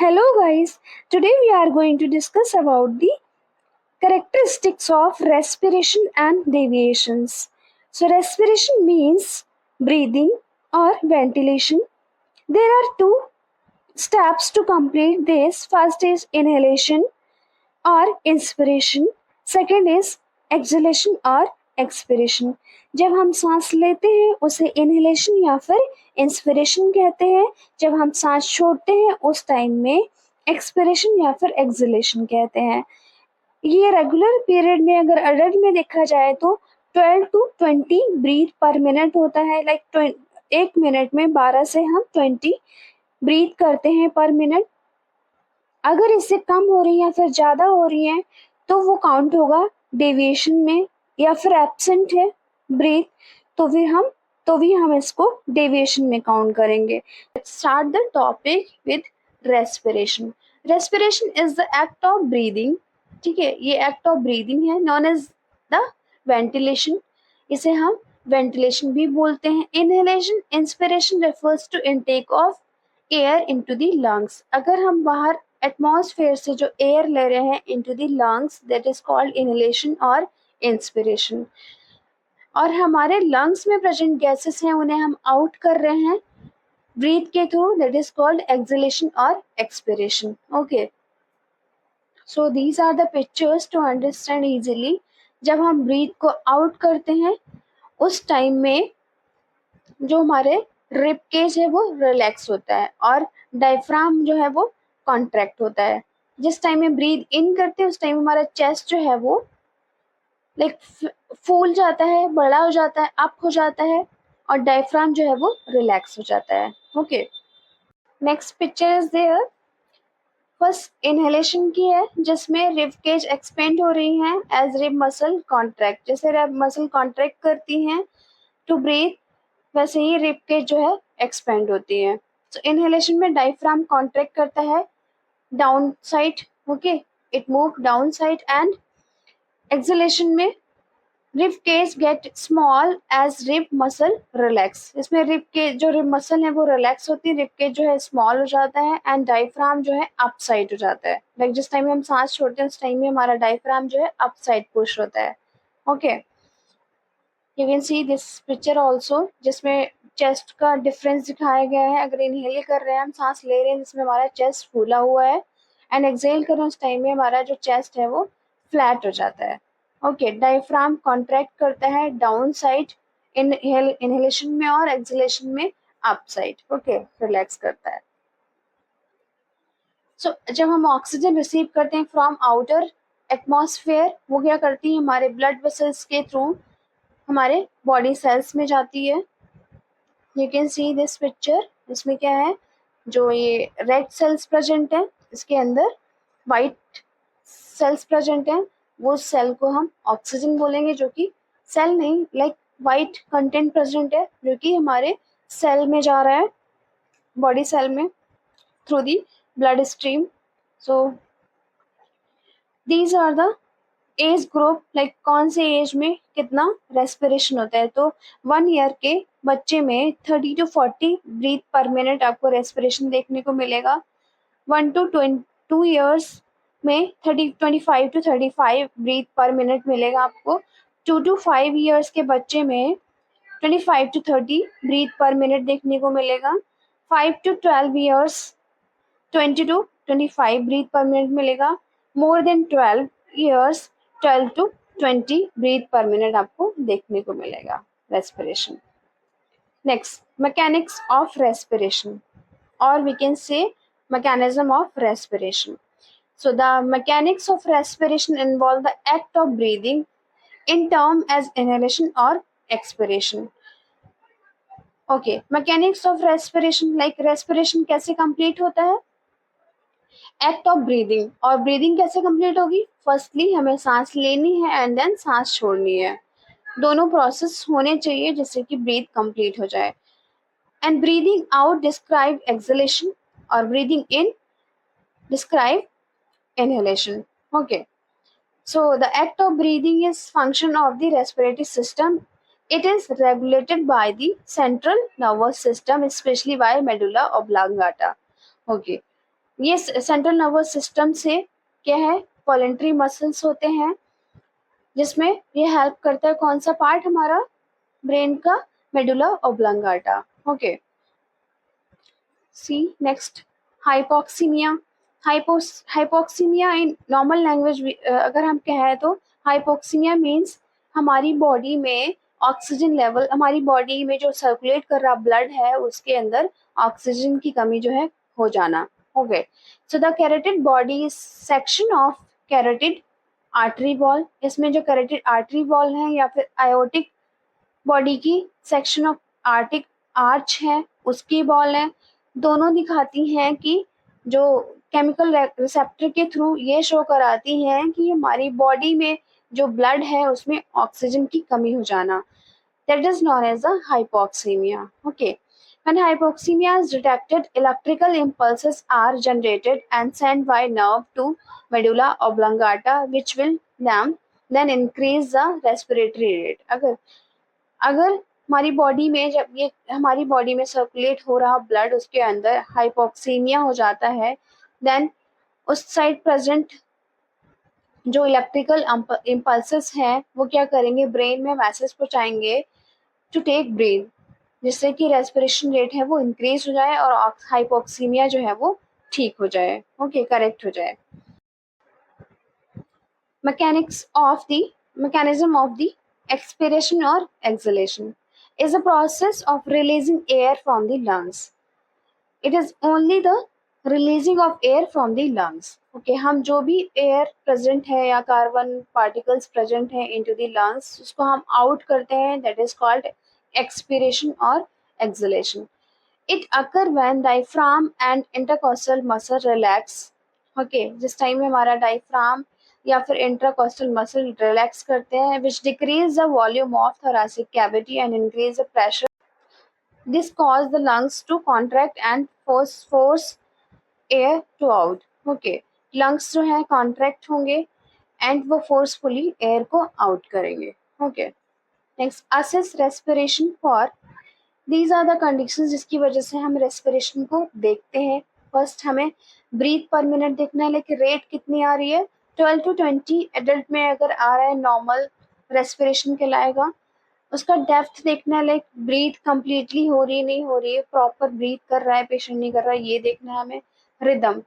Hello guys, today we are going to discuss about the characteristics of respiration and deviations. So respiration means breathing or ventilation. There are two steps to complete this. First is inhalation और inspiration, second is acceleration और expiration. जब हम सांस लेते हैं उसे inhalation या फिर इंस्पिरेशन कहते हैं. जब हम सांस छोड़ते हैं उस टाइम में एक्सपिरेशन या फिर एक्सलेशन कहते हैं. ये रेगुलर पीरियड में अगर अडल्ट में देखा जाए तो 12 to 20 ब्रीथ पर मिनट होता है. लाइक एक मिनट में 12 से हम 20 ब्रीथ करते हैं पर मिनट. अगर इससे कम हो रही है या फिर ज़्यादा हो रही है तो वो काउंट होगा डेविएशन में, या फिर एब्सेंट है ब्रीथ तो भी हम इसको डेविएशन में काउंट करेंगे. Start the topic with respiration. Respiration is the act of breathing. ठीक है, ये एक्ट ऑफ ब्रीदिंग है, नॉन एज द वेंटिलेशन. इसे हम वेंटिलेशन भी बोलते हैं. Inhalation inspiration refers to intake of air into the lungs. अगर हम बाहर एटमॉस्फेयर से जो एयर ले रहे हैं into the lungs, that is called inhalation और इंस्पिरेशन. और हमारे लंग्स में प्रेजेंट गैसेस हैं उन्हें हम आउट कर रहे हैं ब्रीथ के through, that is called exhalation और expiration. Okay, so these are the pictures to understand easily. जब हम ब्रीथ को आउट करते हैं उस टाइम में जो हमारे रिब केज है वो रिलैक्स होता है और डायफ्राम जो है वो कॉन्ट्रैक्ट होता है. जिस टाइम में ब्रीथ इन करते हैं उस टाइम हमारा चेस्ट जो है वो लाइक फूल जाता है, बड़ा हो जाता है, अप हो जाता है, और डायफ्राम जो है वो रिलैक्स हो जाता है. Okay, next picture is there. First inhalation की है जिसमें रिब केज एक्सपेंड हो रही है एज रिब मसल कॉन्ट्रैक्ट. जैसे रिब मसल कॉन्ट्रैक्ट करती हैं टू ब्रीथ, वैसे ही रिब केज जो है एक्सपेंड होती है. तो इनहेलेशन में डायफ्राम कॉन्ट्रैक्ट करता है down side. Okay, it move down side. And exhalation में rib cage get small as rib muscle relax. इसमें रिब के जो रिब मसल है वो रिलैक्स होती है, रिब केज जो है स्मॉल हो जाता है एंड डायफ्राम जो है अप साइड हो जाता है. लाइक जिस टाइम में हम सांस छोड़ते हैं उस टाइम में हमारा डायफ्राम जो है अप साइड पुश होता है. Okay, you can see this picture also जिसमें चेस्ट का डिफरेंस दिखाया गया है. अगर इनहेल कर रहे हैं, हम सांस ले रहे हैं जिसमें हमारा चेस्ट फूला हुआ है, एंड एक्सहेल कर रहे हैं उस टाइम में हमारा जो चेस्ट है वो फ्लैट हो जाता है. ओके, डायफ्राम कॉन्ट्रैक्ट करता है डाउन साइड इनहेलेशन में और एक्सहेलेशन में अप साइड. ओके, रिलैक्स करता है. सो जब हम ऑक्सीजन रिसीव करते हैं फ्रॉम आउटर एटमॉस्फेयर, वो क्या करती है हमारे ब्लड वेसल्स के थ्रू हमारे बॉडी सेल्स में जाती है. You can see this picture. इसमें क्या है, जो ये रेड सेल्स प्रेजेंट है इसके अंदर वाइट सेल्स प्रेजेंट है, वो सेल को हम ऑक्सीजन बोलेंगे, जो कि सेल नहीं, लाइक वाइट कंटेंट प्रेजेंट है जो कि हमारे सेल में जा रहा है, बॉडी सेल में through the blood stream. So these are the age group, like कौन से एज में कितना रेस्पिरेशन होता है. तो 1 ईयर के बच्चे में 30 to 40 ब्रीथ पर मिनट आपको रेस्पिरेशन देखने को मिलेगा. 1 to 2 ईयर्स में 25 to 35 ब्रीथ पर मिनट मिलेगा आपको. 2 to 5 ईयर्स के बच्चे में 25 to 30 ब्रीथ पर मिनट देखने को मिलेगा. 5 to 12 years 20 to 25 breath per minute मिलेगा. More than 12 years 12 to 20 breath per minute आपको देखने को मिलेगा respiration. Next, mechanics of respiration, और we can say mechanism of respiration. So the mechanics of respiration involve the act of breathing in term as inhalation or expiration. Okay, mechanics of respiration, like respiration कैसे complete होता है, act of breathing. और breathing कैसे complete होगी, firstly हमें सांस लेनी है एंड देन सांस छोड़नी है. दोनों प्रोसेस होने चाहिए जिससे कि ब्रीथ कंप्लीट हो जाए. And breathing out describe exhalation और breathing in describe inhalation. Okay, so the act of breathing is function of the respiratory system. It is regulated by the central nervous system, especially by medulla oblongata. Okay, ये central nervous system से क्या है, voluntary muscles होते हैं जिसमें ये help करता है। कौन सा पार्ट हमारा ब्रेन का? Medulla oblongata. Okay, see next, hypoxemia. Hypoxemia in normal language अगर हम कहें तो हाइपोक्सीमिया मीन्स हमारी बॉडी में ऑक्सीजन लेवल, हमारी बॉडी में जो सर्कुलेट कर रहा ब्लड है उसके अंदर ऑक्सीजन की कमी जो है हो जाना। Okay, so the carotid body is section of carotid artery wall. इसमें जो कैरोटिड आर्टरी वॉल है या फिर आयोटिक बॉडी की सेक्शन ऑफ आर्टिक आर्च है उसकी बॉल है, दोनों दिखाती हैं कि जो केमिकल रिसेप्टर के थ्रू ये शो कराती हैं कि हमारी बॉडी में जो ब्लड है उसमें ऑक्सीजन की कमी हो जाना। That is known as a hypoxemia. Okay, when hypoxemia is detected, electrical impulses are generated and sent by nerve to medulla oblongata, which will then increase the respiratory rate. अगर हमारी body में, जब ये हमारी बॉडी में circulate हो रहा blood उसके अंदर हाइपोक्सीमिया हो जाता है, देन उस साइड प्रेजेंट जो इलेक्ट्रिकल इम्पल्सेस हैं वो क्या करेंगे, ब्रेन में मैसेज पहुंचाएंगे टू टेक ब्रीथ, जिससे कि रेस्पिरेशन रेट है वो इंक्रीज हो जाए और हाइपोक्सीमिया जो है वो ठीक हो जाए। ओके, करेक्ट हो जाए। Mechanism of the expiration or exhalation is a process of releasing air from the lungs. It is only the releasing of air from the lungs. Okay, हम जो भी एयर प्रेजेंट है या कार्बन पार्टिकल्स प्रेजेंट है into the lungs उसको हम out करते हैं, दैट इज कॉल्ड एक्सपीरेशन और acceleration. It occur when diaphragm and intercostal muscle relax. Okay, जिस टाइम में हमारा डायफ्राम या फिर इंट्राकोस्टल मसल रिलैक्स करते हैं, which decrease the volume of thoracic cavity and increase the pressure. This cause the lungs to contract and force air to out. Okay, lungs जो है contract होंगे and वो forcefully air को out करेंगे. Okay, next, assess respiration for. These are the condition जिसकी वजह से हम रेस्पिरेशन को देखते हैं. फर्स्ट हमें ब्रीथ पर मिनट देखना है, लेकिन रेट कितनी आ रही है, 12 to 20. एडल्ट में अगर आ रहा है नॉर्मल रेस्पिरेशन कहलाएगा. उसका डेप्थ देखना है, लाइक ब्रीथ कंप्लीटली हो रही नहीं हो रही है, प्रॉपर ब्रीथ कर रहा है पेशेंट नहीं कर रहा है, ये देखना है हमें. रिदम,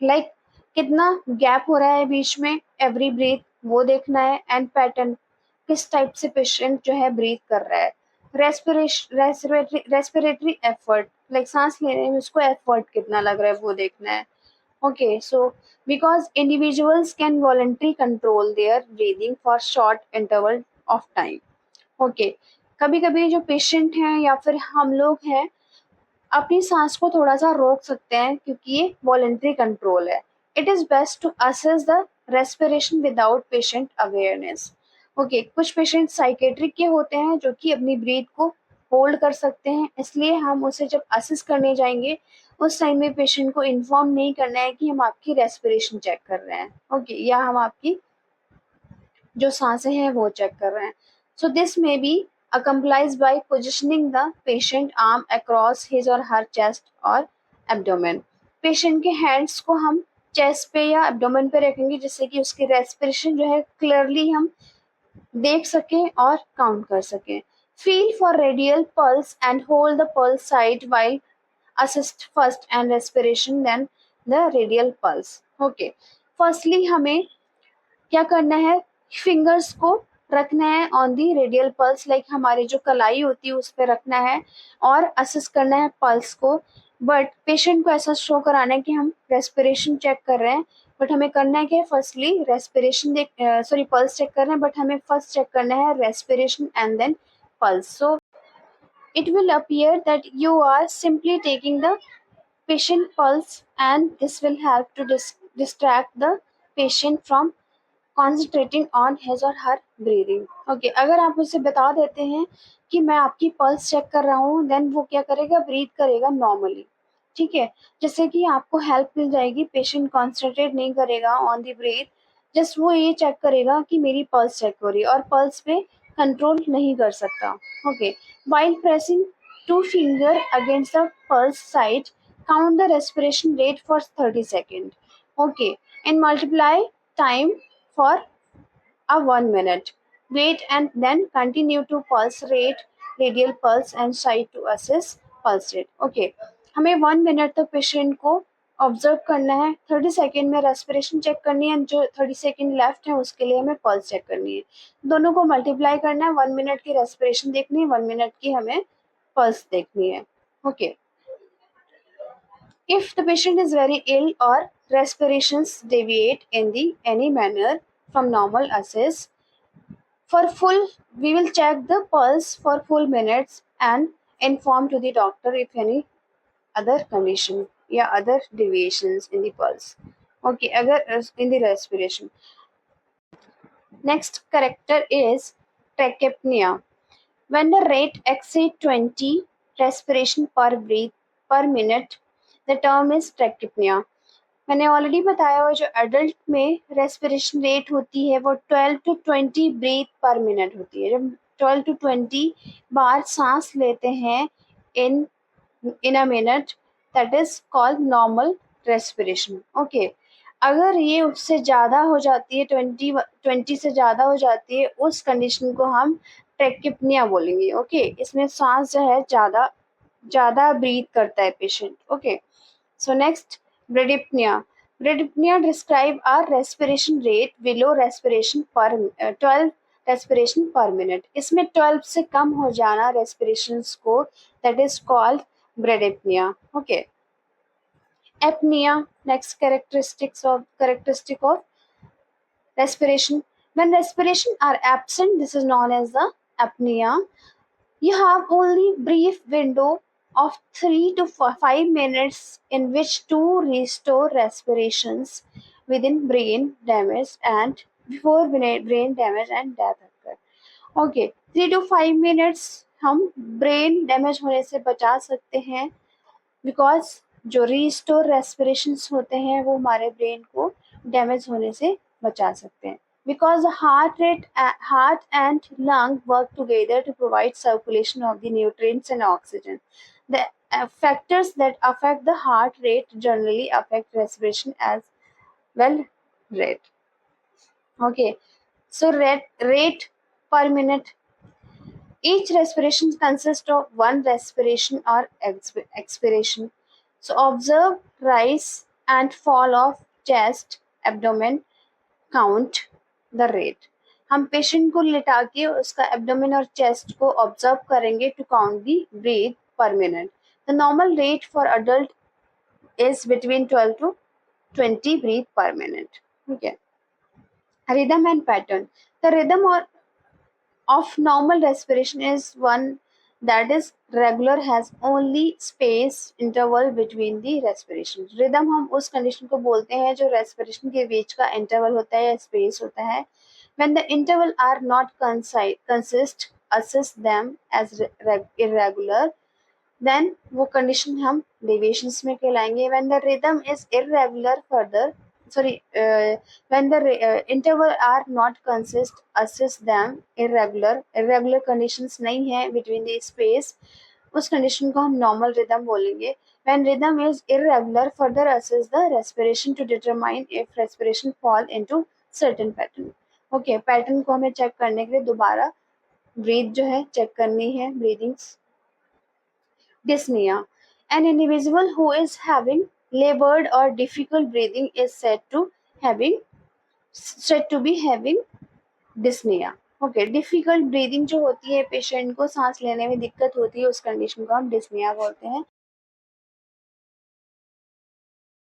लाइक कितना गैप हो रहा है बीच में एवरी ब्रीथ, वो देखना है. एंड पैटर्न, किस टाइप से पेशेंट जो है ब्रीथ कर रहा है. रेस्पिरेटरी एफर्ट, लाइक सांस लेने में उसको एफर्ट कितना लग रहा है वो देखना है. Okay, so because individuals can voluntary control their breathing for short interval of time. Okay, कभी कभी जो पेशेंट हैं या फिर हम लोग हैं अपनी सांस को थोड़ा सा रोक सकते हैं क्योंकि ये वॉलंटरी कंट्रोल है. It is best to assess the respiration without patient awareness. Okay, कुछ पेशेंट साइकेट्रिक के होते हैं जो कि अपनी ब्रीथ को होल्ड कर सकते हैं, इसलिए हम उसे जब असेस करने जाएंगे उस टाइम में पेशेंट को इन्फॉर्म नहीं करना है कि हम आपकी रेस्पिरेशन चेक कर रहे हैं. ओके, या हम आपकी जो सांसें हैं वो चेक कर रहे हैं. सो दिस में B accompanied by positioning the patient arm across his or her chest और abdomen. पेशेंट के हैंड्स को हम चेस्ट पे या एब्डोमेन पे रखेंगे जिससे कि उसकी रेस्पिरेशन जो है क्लियरली हम देख सकें और काउंट कर सकें. Feel for radial pulse and hold the pulse side while assist first and respiration then the radial pulse. Okay, firstly हमें क्या करना है, फिंगर्स को रखना है on the radial pulse, like हमारी जो कलाई होती है उस पर रखना है और असिस्ट करना है पल्स को. बट पेशेंट को ऐसा शो कराना है कि हम रेस्पिरेशन चेक कर रहे हैं, बट हमें करना है कि फर्स्टली रेस्पिरेशन पल्स चेक कर रहे हैं, बट हमें फर्स्ट चेक करना है respiration and then pulse. So it will appear that you are simply taking the patient pulse and this will help to distract the patient from concentrating on his or her breathing. Okay, अगर आप उसे बता देते हैं कि मैं आपकी pulse check कर रहा हूँ, देन वो क्या करेगा, ब्रीथ करेगा नॉर्मली. ठीक है, जिससे कि आपको हेल्प मिल जाएगी. पेशेंट कॉन्सेंट्रेट नहीं करेगा ऑन द ब्रीथ, जस्ट वो ये चेक करेगा कि मेरी पल्स चेक हो रही है और पल्स पे कंट्रोल नहीं कर सकता. Okay, while pressing two finger against the pulse site, count the respiration rate for 30 seconds. Okay, and multiply time for a 1 minute. Wait and then continue to pulse rate, radial pulse and side to assess pulse rate. Okay, हमें 1 minute तक patient को observe करना है, 30 second में respiration check करनी है, जो 30 second left है उसके लिए हमें पल्स चेक करनी है. दोनों को मल्टीप्लाई करना है, 1 मिनट की रेस्पिरेशन देखनी है, 1 मिनट की हमें पल्स देखनी है. Okay. If the patient is very ill or respirations deviate in the any manner from normal assess, for full we will check the pulse for full minutes and inform to the doctor if any other condition या other deviations in the pulse. Okay, अगर in the respiration. Next character is tachypnea. When the rate exceeds 20 respiration per breath per minute, the term is tachypnea. मैंने already बताया हुआ जो adult में respiration rate होती है वो 12 to 20 ब्रीथ पर मिनट होती है. जब 12 to 20 बार सांस लेते हैं in a minute, that is called normal respiration. Okay, अगर ये उससे ज़्यादा हो जाती है, 20 से ज़्यादा हो जाती है, उस कंडीशन को हम ट्रैकिपनिया बोलेंगे. ओके, इसमें सांस जो है ज़्यादा ब्रीथ करता है patient. Okay, so next bradypnea. Bradypnea describe a respiration rate below respiration per 12 respiration per minute. इसमें 12 से कम हो जाना respirations को, that is called bradypnea. Okay. Apnea. Next characteristic of respiration. When respiration are absent, this is known as the apnea. You have only brief window of 3 to 5 minutes in which to restore respirations within brain damage and before brain damage and death occur. Okay, 3 to 5 minutes हम brain damage होने से बचा सकते हैं, because जो restore रेस्पिरेशंस होते हैं वो हमारे ब्रेन को डैमेज होने से बचा सकते हैं. Because the heart and lung work together to provide circulation of the nutrients and oxygen. The factors that affect the heart rate generally affect respiration as well. Rate. Okay, so rate per minute. Each respiration consists of one respiration or expiration. So observe rise and fall of chest, abdomen, count the rate. हम patient को लिटा के उसका abdomen और chest को observe करेंगे to count the breath per minute. The normal rate for adult is between 12 to 20 breath per minute. Okay. Rhythm and pattern. The rhythm of normal respiration is one that is regular, has only space interval between the respiration. Rhythm हम उस condition को बोलते हैं जो respiration के बीच का interval होता है या स्पेस होता है. When the interval are not consist, assess them as irregular, then वो कंडीशन हम डेविएशंस में कहलाएंगे. When the rhythm is irregular further, when the interval are not consist, assess them irregular conditions नहीं है between the space, उस condition को हम normal rhythm बोलेंगे. When rhythm is irregular, further assess the respiration to determine if respiration fall into certain pattern. Okay, pattern को हमें check करने के लिए दोबारा ब्रीथ जो है चेक करनी है, breathings. Dyspnea. An individual who is having labored or difficult breathing is said to be having dyspnea. Okay, difficult breathing जो होती है, पेशेंट को सांस लेने में दिक्कत होती है, उस कंडीशन को हम डिस्निया बोलते हैं.